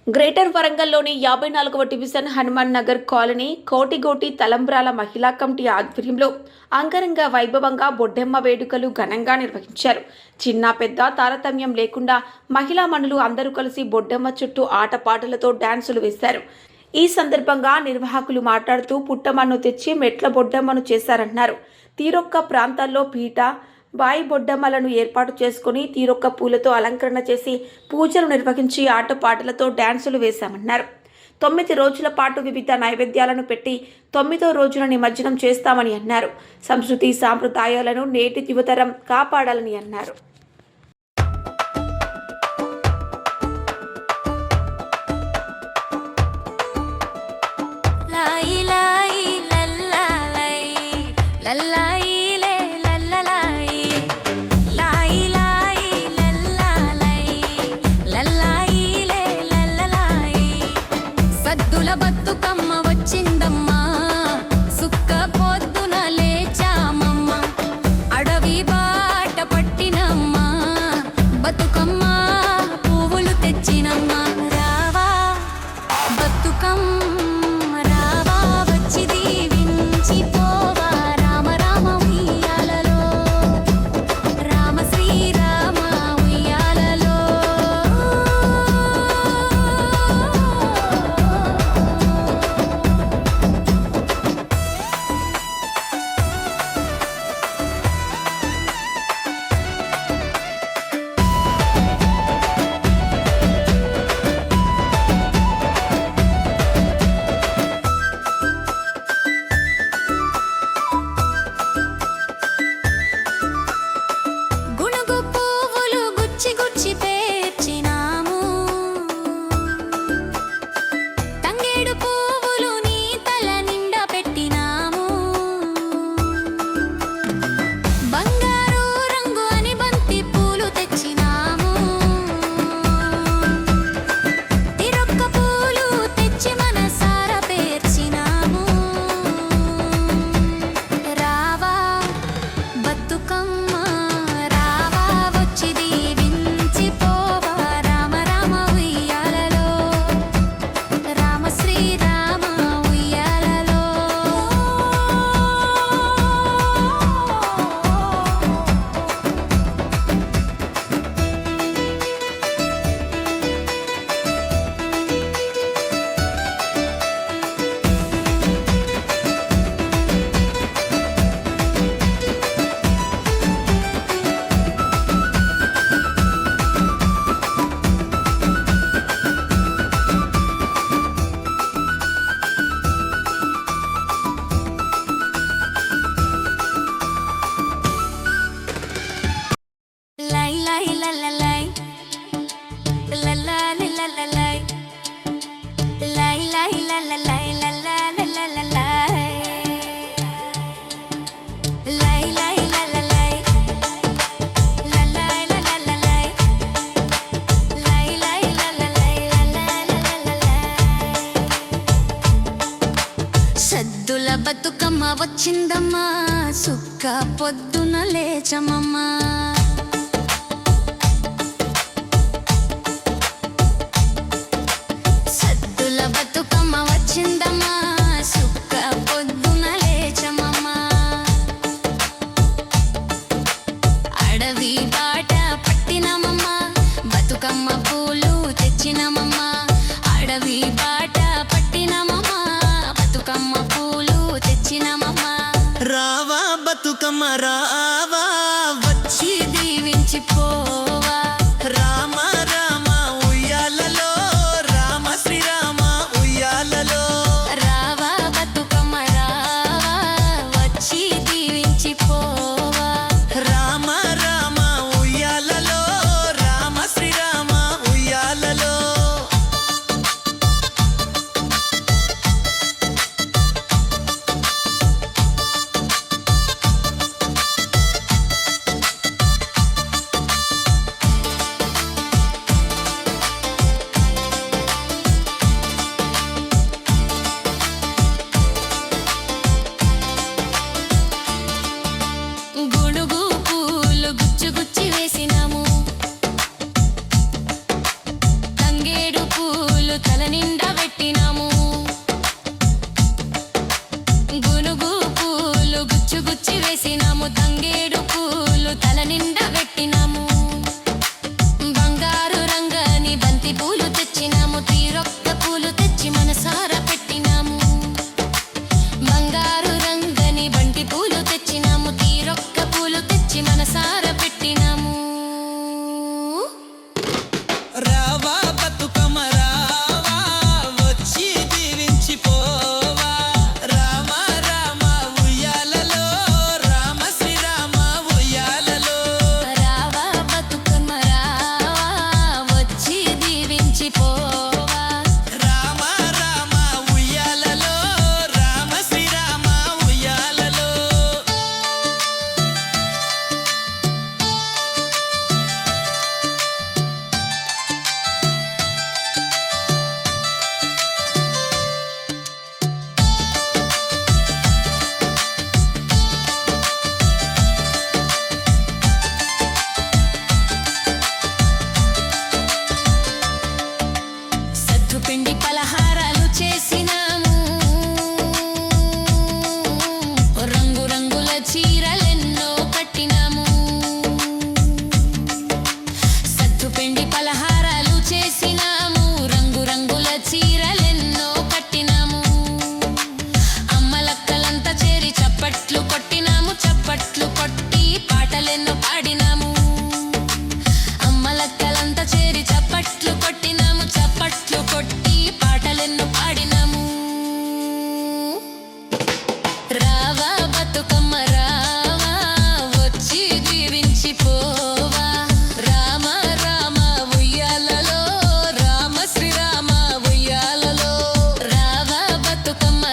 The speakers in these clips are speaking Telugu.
గ్రేటర్ వరంగల్లోని 54వ డివిజన్ హనుమాన్ నగర్ కాలనీ కోటిగోటి తలంబ్రాల మహిళా కమిటీ ఆధ్వర్యంలో అంగరంగ వైభవంగా బొడ్డెమ్మ వేడుకలు ఘనంగా నిర్వహించారు. చిన్న పెద్ద తారతమ్యం లేకుండా మహిళా మణులు అందరూ కలిసి బొడ్డెమ్మ చుట్టూ ఆటపాటలతో డాన్సులు వేశారు. ఈ సందర్భంగా నిర్వాహకులు మాట్లాడుతూ పుట్టమన్ను తెచ్చి మెట్ల బొడ్డెమ్మను చేశారన్నారు. తీరొక్క ప్రాంతాల్లో పీట బాయి బొడ్డమ్మలను ఏర్పాటు చేసుకుని తీరొక్క పూలతో అలంకరణ చేసి పూజలు నిర్వహించి ఆటపాటలతో డ్యాన్సులు వేశామన్నారు. 9 రోజుల పాటు వివిధ నైవేద్యాలను పెట్టి 9వ రోజున నిమజ్జనం చేస్తామని అన్నారు. సంస్కృతి సాంప్రదాయాలను నేటి యువతరం కాపాడాలని అన్నారు. బతుకమ్మ వచ్చిందమ్మా, సుక్క పొద్దున లేచామమ్మ, అడవి బాట పట్టినమ్మా, బతుకమ్మ పువ్వులు తెచ్చినమ్మా. రావా బతుకమ్మ రావా, వచ్చి దీవించి పోవా, రామ రామ ఉయ్యాలలో, రామ శ్రీరామ ఉయ్యాలలో. గుచ్చి పేర్చినాము, తంగేడు పువ్వులు నీ తల నిండా పెట్టినాము, బంగారు రంగు అని బంతి పూలు తెచ్చినాము, తిరొక్క పూలు తెచ్చి మనసార పేర్చినాము. రావా బతుకమ్మ సద్దుల బతుకమ్మ వచ్చిందమ్మా, సుక్క పొద్దున లేచమమ్మా, సద్దుల బతుకమ్మ వచ్చిందమ్మా, సుక్క పొద్దున లేచమమ్మా, అడవి బాట పట్టినమమ్మా, బతుకమ్మ పూలు తెచ్చినమమ్మా, అడవి బాట పట్టినమమ్మా, బతుకమ్మ పూలు తెచ్చినమమ్మా. రావా బతుకమ్మ రావా, వచ్చి బంతి పూలు తెచ్చినాము, తీరొక్క పూలు తెచ్చి మనసారా పెట్టినాము. బంగారు రంగని బంతి పూలు తెచ్చినాము, తీరొక్క పూలు తెచ్చి మనసారా పెట్టినాము. రావా బతుకమ్మ రావా వచ్చి దీవించిపోవా. రామ రామ ఉయ్యాలలో రామ శ్రీరామ ఉయ్యాలలో. రావా బతుకమ్మ రావా వచ్చి దీవించిపోవా. రామ రామ ఉయ్యాలలో రామ శ్రీరామ ఉయ్యాలలో. సత్తుపిండి పలహారాలు చేసినాము, రంగు రంగుల చీరలెన్నో కట్టినాము. సత్తుపిండి పలహారాలు చేసినాము, రంగు రంగుల చీరలెన్నో కట్టినాము. అమ్మలక్కలంతా చేరి చప్పట్లు కొట్టినాము, చప్పట్లు కొట్టి పాటలెన్నో పాడినాము. అమ్మలక్కలంతా చేరి చప్పట్లు కొట్టినాము, చప్పట్లు కొట్టి పాటలెన్నో పాడినాము. రావా బతుకమ్మ రావా వచ్చి దీవించిపోవా. రామ రామ ఉయ్యాలలో రామ శ్రీరామ ఉయ్యాలలో. రావా బతుకమ్మ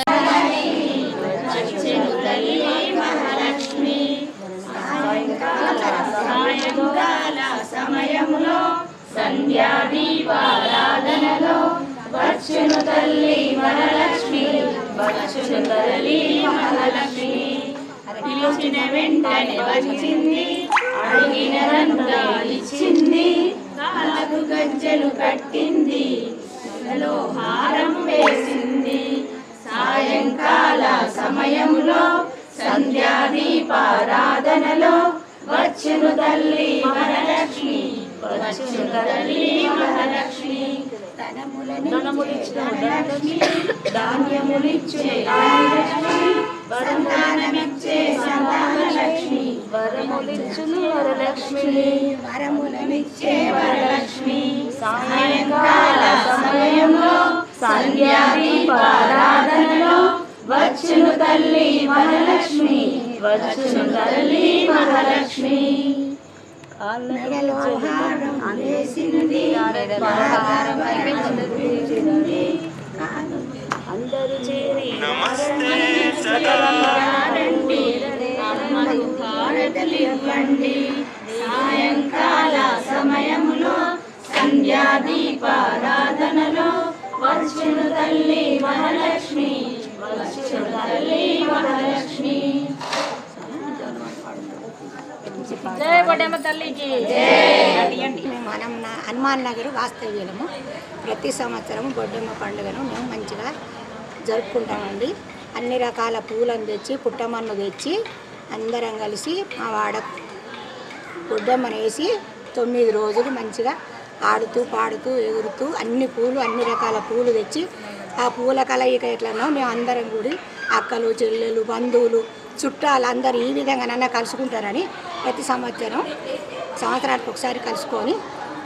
పిలిచిన వెంటనే వచ్చింది, అడిగినదంతా ఇచ్చింది. కాళ్ళకు గజ్జెలు కట్టింది, మెడలో హారం వేసింది. సాయంకాల సమయంలో సంధ్యాదీపారాధనలో వచ్చును తల్లి వరలక్ష్మి, వచ్చును తల్లి వరలక్ష్మి. ధనములిచ్చిన వరలక్ష్మి, ధాన్యములిచ్చే ఆదిలక్ష్మి, సంతానమిచ్చే సంతానలక్ష్మి. వరములిచ్చును వరలక్ష్మి, వరములనిచ్చే వరలక్ష్మి. సాయంకాల సమయంలో సంధ్యాదీపారాధనలో వచ్చును తల్లి వరలక్ష్మి, వచ్చును తల్లి వరలక్ష్మి. మెడలో హారం వేసింది, పలహారమై అందుతుంది. అందరూ చేరి రండి, అమ్మకు హారతలివ్వండి. సాయంకాల సమయములో సంధ్యాదీపారాధనలో వచ్చును తల్లి వరలక్ష్మి, వచ్చును తల్లి వరలక్ష్మి. జై బొడ్డమ్మ తల్లికి మనం హనుమాన్ నగర్ వాస్తవ్యులము. ప్రతి సంవత్సరం బొడ్డమ్మ పండుగను మేము మంచిగా జరుపుకుంటామండి. అన్ని రకాల పూలను తెచ్చి పుట్టమన్ను తెచ్చి అందరం కలిసి మా వాడ బొడ్డమ్మను వేసి 9 రోజులు మంచిగా ఆడుతూ పాడుతూ ఎగురుతూ అన్ని రకాల పూలు తెచ్చి ఆ పూల కలయిక ఎట్లనో మేము అందరం కూడి అక్కలు చెల్లెలు బంధువులు చుట్టాలు అందరూ ఈ విధంగా నన్ను కలుసుకుంటారని ప్రతి సంవత్సరానికి ఒకసారి కలుసుకొని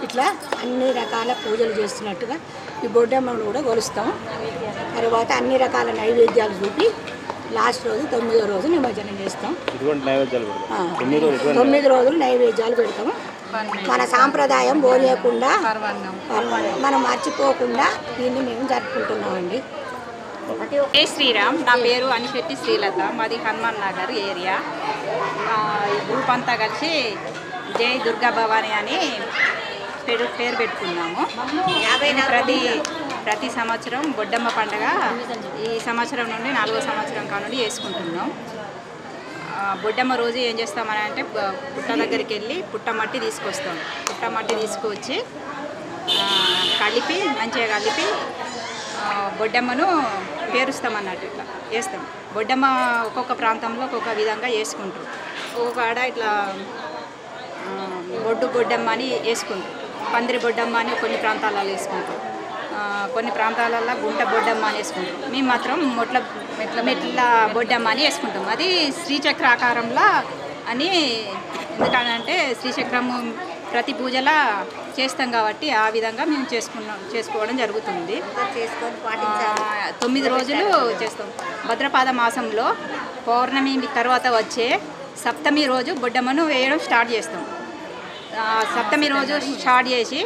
ఇట్లా అన్ని రకాల పూజలు చేస్తున్నట్టుగా ఈ బొడ్డమ్మను కూడా కొలుస్తాం. తర్వాత అన్ని రకాల నైవేద్యాలు చూపి లాస్ట్ రోజు 9వ రోజు నిమజ్జనం చేస్తాం. 9 రోజులు నైవేద్యాలు పెడతాము. మన సాంప్రదాయం పోనీయకుండా మనం మర్చిపోకుండా దీన్ని మేము జరుపుకుంటున్నామండి. జై శ్రీరామ్. నా పేరు అనిశెట్టి శ్రీలత, మాది హనుమాన్ నగర్ ఏరియా. ఈ గ్రూప్ అంతా కలిసి జై దుర్గా భవాని అని పేరు పెట్టుకున్నాము. ప్రతి సంవత్సరం బొడ్డమ్మ పండుగ ఈ సంవత్సరం నుండి 4వ సంవత్సరం కానుండి చేసుకుంటున్నాం. బొడ్డమ్మ రోజు ఏం చేస్తామని అంటే పుట్ట దగ్గరికి వెళ్ళి పుట్టమట్టి తీసుకొస్తాం. పుట్టమట్టి తీసుకొచ్చి మంచిగా కలిపి బొడ్డమ్మను పేరుస్తామన్నట్టు ఇట్లా వేస్తాం. బొడ్డమ్మ ఒక్కొక్క ప్రాంతంలో ఒక్కొక్క విధంగా వేసుకుంటారు. ఒక్కొక్క ఆడ ఇట్లా బొడ్డమ్మ అని వేసుకుంటారు. పందిరి బొడ్డమ్మ అని కొన్ని ప్రాంతాలలో వేసుకుంటాం. కొన్ని ప్రాంతాలలో గుంట బొడ్డమ్మ అని వేసుకుంటాం. మేము మాత్రం మెట్ల బొడ్డమ్మ అని వేసుకుంటాం. అది శ్రీచక్ర ఆకారంలో అని ఎందుకంటే శ్రీచక్రము ప్రతి పూజలా చేస్తాం కాబట్టి ఆ విధంగా మేము చేసుకోవడం జరుగుతుంది. 9 రోజులు చేస్తాం. భద్రపాద మాసంలో పౌర్ణమి తర్వాత వచ్చే సప్తమి రోజు బొడ్డమ్మను వేయడం స్టార్ట్ చేస్తాం. సప్తమి రోజు స్టార్ట్ చేసి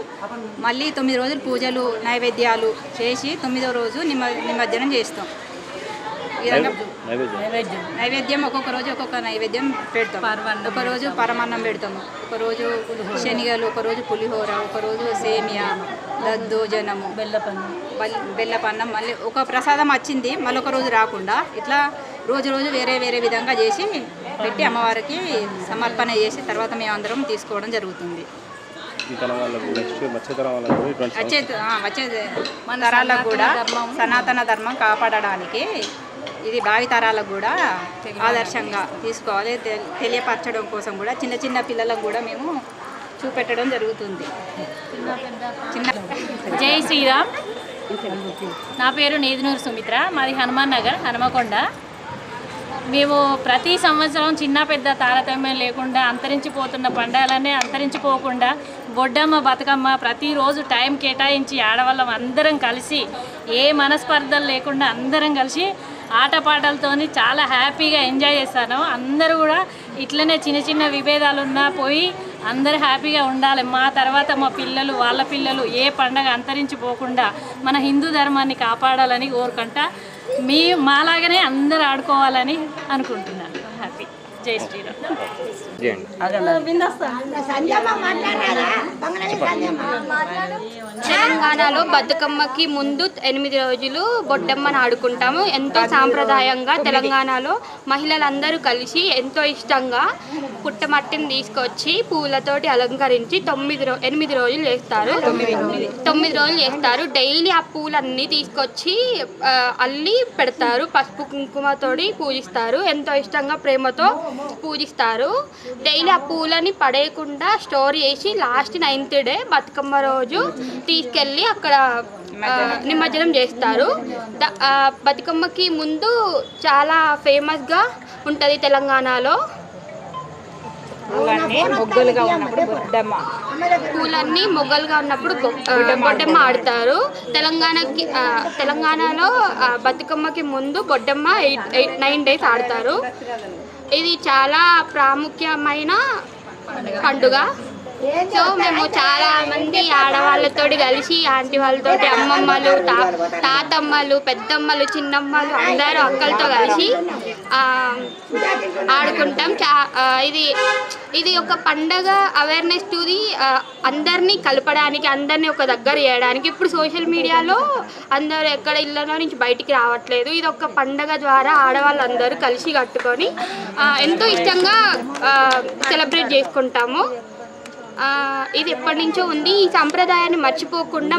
మళ్ళీ 9 రోజులు పూజలు నైవేద్యాలు చేసి 9వ రోజు నిమజ్జనం చేస్తాం. ఈ విధంగా నైవేద్యం ఒక్కొక్క రోజు ఒక్కొక్క నైవేద్యం పెడతాం. ఒకరోజు పరమాన్నం పెడతాము, ఒకరోజు శనగలు, ఒకరోజు పులిహోర, ఒకరోజు సేమియా, దద్దోజనము, బెల్లపన్నం. మళ్ళీ ఒక ప్రసాదం వచ్చింది మళ్ళీ ఒక రోజు రాకుండా ఇట్లా రోజు వేరే విధంగా చేసి పెట్టి అమ్మవారికి సమర్పణ చేసి తర్వాత మేము అందరం తీసుకోవడం జరుగుతుంది. వచ్చే తరాలకు కూడా సనాతన ధర్మం కాపాడడానికి ఇది భావితరాలకు కూడా ఆదర్శంగా తీసుకోవాలి. తెలియపరచడం కోసం కూడా చిన్న పిల్లలకు కూడా మేము చూపెట్టడం జరుగుతుంది. జై శ్రీరామ్. నా పేరు నేదునూరు సుమిత్ర, మాది హనుమాన్ నగర్ హనుమకొండ. మేము ప్రతి సంవత్సరం చిన్న పెద్ద తారతమ్యం లేకుండా అంతరించిపోతున్న పండుగలనే అంతరించిపోకుండా బొడ్డమ్మ బతుకమ్మ ప్రతిరోజు టైం కేటాయించి ఆడవాళ్ళం అందరం కలిసి ఏ మనస్పర్ధలు లేకుండా అందరం కలిసి ఆటపాటలతోని చాలా హ్యాపీగా ఎంజాయ్ చేస్తాను. అందరూ కూడా ఇట్లనే చిన్న విభేదాలు ఉన్నా పోయి అందరూ హ్యాపీగా ఉండాలి. మా తర్వాత మా పిల్లలు వాళ్ళ పిల్లలు ఏ పండగ అంతరించిపోకుండా మన హిందూ ధర్మాన్ని కాపాడాలని కోరుకుంటా. మాలాగానే అందరూ ఆడుకోవాలని అనుకుంటున్నాను. హ్యాపీ. జై శ్రీరామ్. తెలంగాణలో బతుకమ్మకి ముందు 8 రోజులు బొడ్డమ్మను ఆడుకుంటాము. ఎంతో సాంప్రదాయంగా తెలంగాణలో మహిళలందరూ కలిసి ఎంతో ఇష్టంగా పుట్టమట్టిని తీసుకొచ్చి పూలతోటి అలంకరించి 8 రోజులు చేస్తారు. 9 రోజులు చేస్తారు. డైలీ ఆ పూలన్నీ తీసుకొచ్చి అల్లి పెడతారు. పసుపు కుంకుమతోటి పూజిస్తారు. ఎంతో ఇష్టంగా ప్రేమతో పూజిస్తారు. డైలీ ఆ పూలని పడేయకుండా స్టోర్ చేసి లాస్ట్ 9th డే బతుకమ్మ రోజు తీసుకెళ్ళి అక్కడ నిమజ్జనం చేస్తారు. బతుకమ్మకి ముందు చాలా ఫేమస్గా ఉంటుంది తెలంగాణలో. పూలన్నీ మొగ్గలుగా ఉన్నప్పుడు బొడ్డమ్మ ఆడతారు. తెలంగాణలో బతుకమ్మకి ముందు బొడ్డమ్మ 9 days ఆడతారు. ఇది చాలా ప్రాముఖ్యమైన పండుగ. సో మేము చాలా మంది ఆడవాళ్ళతో కలిసి ఆంటీ వాళ్ళతోటి అమ్మమ్మలు తాతమ్మలు పెద్దమ్మలు చిన్నమ్మలు అందరూ అక్కలతో కలిసి ఆడుకుంటాం. ఇది ఒక పండగ అవేర్నెస్ ది అందరినీ కలపడానికి, అందరినీ ఒక దగ్గర చేయడానికి. ఇప్పుడు సోషల్ మీడియాలో అందరూ ఎక్కడ ఇళ్ళలో నుంచి బయటికి రావట్లేదు. ఇది ఒక పండగ ద్వారా ఆడవాళ్ళందరూ కలిసి కట్టుకొని ఎంతో ఇష్టంగా సెలబ్రేట్ చేసుకుంటాము. ఇది ఎప్పటి నుంచో ఉంది. ఈ సంప్రదాయాన్ని మర్చిపోకుండా